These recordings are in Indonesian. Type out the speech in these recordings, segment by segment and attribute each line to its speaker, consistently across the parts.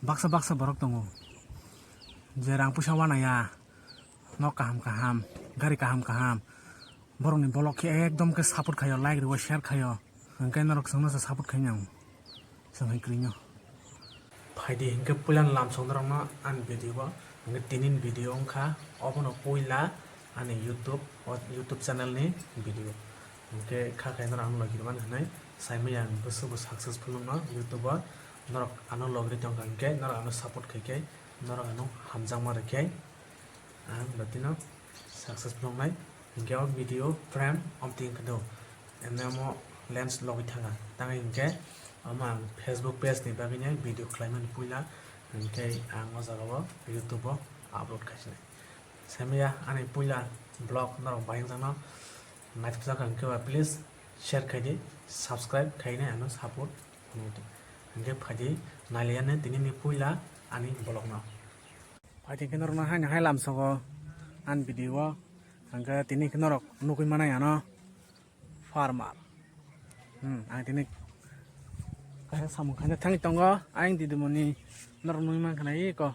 Speaker 1: baksa borok tongo je rang pusa wanaya no kaham gari kaham borok ni bolok ke ekdom ke support khaio like riwa share khaio hingke norok songno sa support khainang songhai krinyo phaidi hingke puilan lamsong no an video hingke tinin video ongkha obono puila ani YouTube channel ni video hingke kha khaino ang logi man hanai saimaya busu successful no YouTube norok ano logri tong hingke norok ano support khaike norok ano hamjakmung reke ang batino successful nai hingke o video frame omting kdo enamo lens logi thanga tang hingke amang Facebook page ni bagine video khlaiman puila hingke ang o jagao YouTube upload khaisne saimaya ani puila blog norok bayang jano naithjak hingke please share khaidi subscribe khaine ano support hono hingke phaidi nailiane tinini puila ani blog no phaidi ke norok hai lamsogo an video hingke tini ke norok nukui manai ano farmer ang tini kaya samung kanya tangi tongo aing didimoni norok nui man kanai ko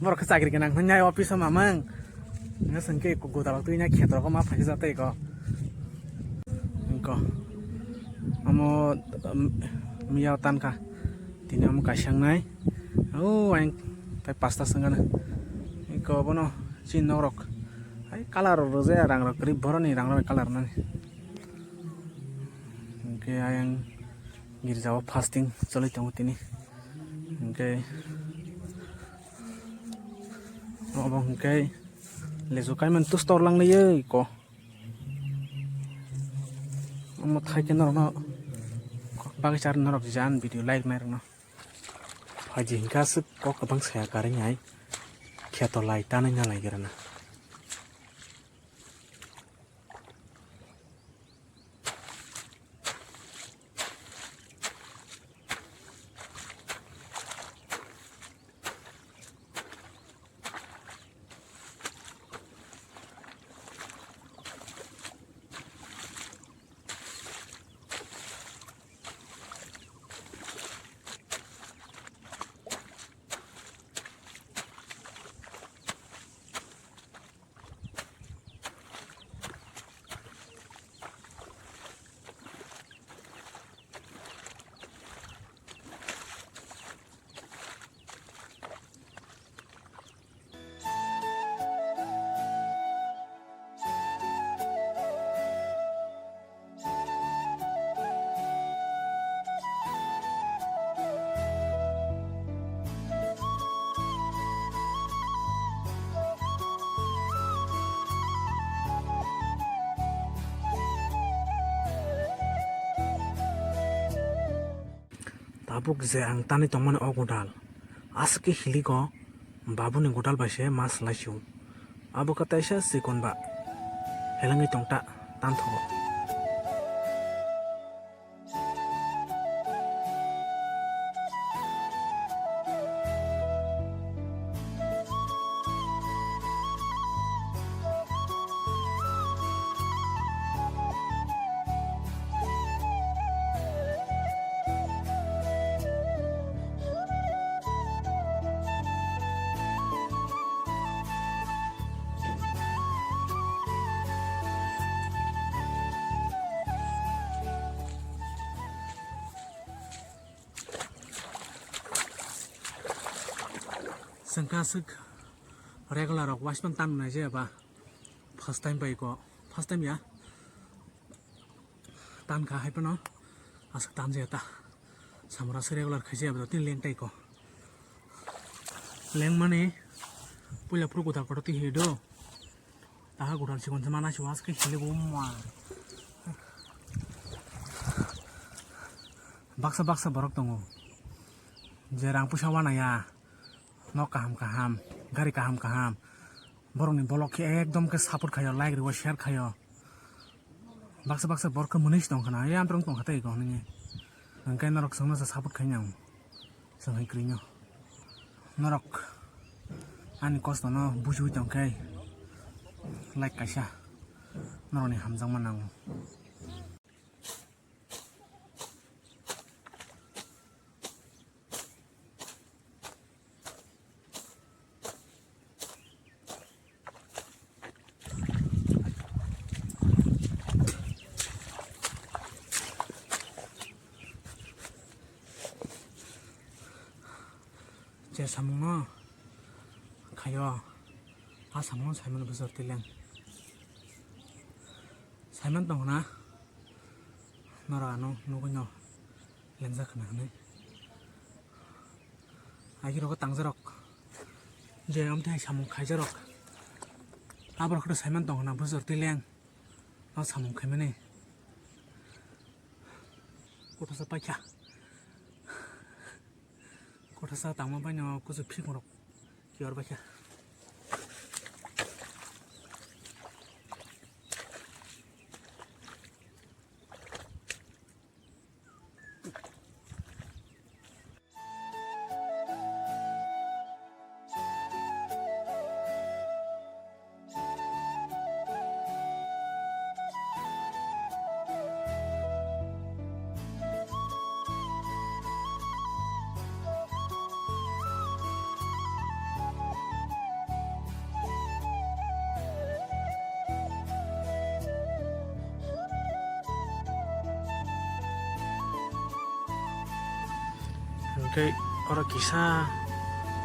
Speaker 1: norok sakri kenang nyai office mamang nga sengke ko godal tu nya khetor ko ma phai jate ko amo miyaw tan ka tini amo kaisang nai aing tai pasta sangana ko bono chin norok ai color roje rang rok ri boroni rang rok color nani hingke ayang girjao fasting choli tongo tini hingke obong hingke lezo kaiman tu store lang niye ko amo thaike norok no bagi char norok jan video like mai rok no phaji hingka suk ko kabang saya kare nyai kheto lai tanai na lai gerana tabuk je ang tani tongmani o godal aske hiligo babuni godal baise mas laisung abo kataisa sikon ba helangi tongta tanthogo sengkasuk regular ok waspan tan nai je ba first time ya tan kha hai pano asak tan je ta samra se regular khaje ba tin leng tai ko leng mane puila pru ko ta ko ti hedo ta gural sikon samana chwas ke khile bo ma baksa borok tongo je rang pusa wanaya no kaham gari kaham borok ni bolok ke ekdom ke support khaio like riwa share khaio baksa borok ke munis tong khana ya amprong tong khatai ko ni hingke norok songno sa support khainang songhai krinyo norok ani kosto no bujui tong kai like kaisa norok ni hamjakmung nango je samung no khaio a samung saimon buzor tileng saimon tong na nora no nugo no lenza khana ne agi rok tangjarok je amthai samung khaijarok abar khdo saimon tong na buzor tileng no samung khaimani kotasa paikha kotasa tangma baino kuzu phigorok kior baikha Oke, orang kisah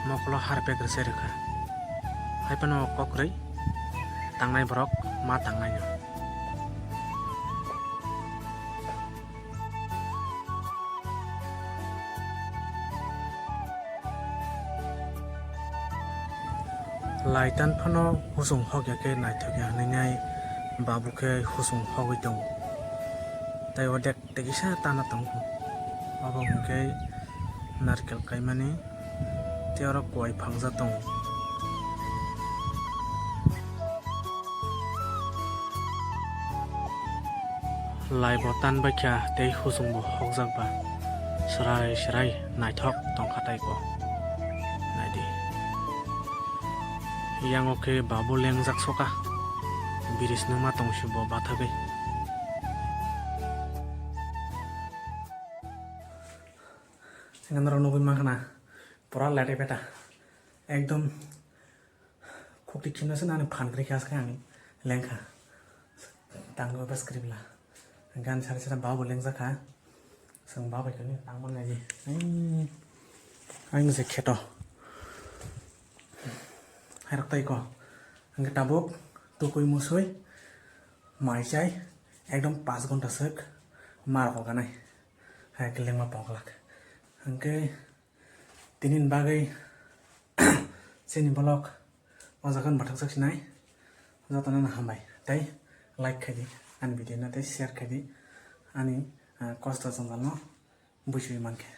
Speaker 1: mau kalau harpe kerja reka, hai pano kokri, tangnai borok, ma tangnainya. Laitan pano husung hok ya ke nai thok ya nengai babu ke husung hok itu. Tai odek tekisa tanah tangku, babu ke narkel kaimani tiara kuai phangja tong lai botan baikha tei husung bo hokjak ba serai naithok tongkhatai ko naidi yang oke babu lengjak soka biris numa tongsi bo bathagai nrok nugui makhana pura late beta ekdom khukti khino se nani phankrei khas kha ani lengkha tanggo bas kribla gan sar sar babu lengja kha sang babu kani tangmon naji ai nse kheto harak tai ko ang tabuk tukui musui mai chai ekdom 5 ঘন্টা sek mar ko ganai ha kelengma poklak angke tinin bagai sini blog majakan bathak saksinai jtono hambai tai like khadi an video na tai share khadi ani kosto janggal no buisui manke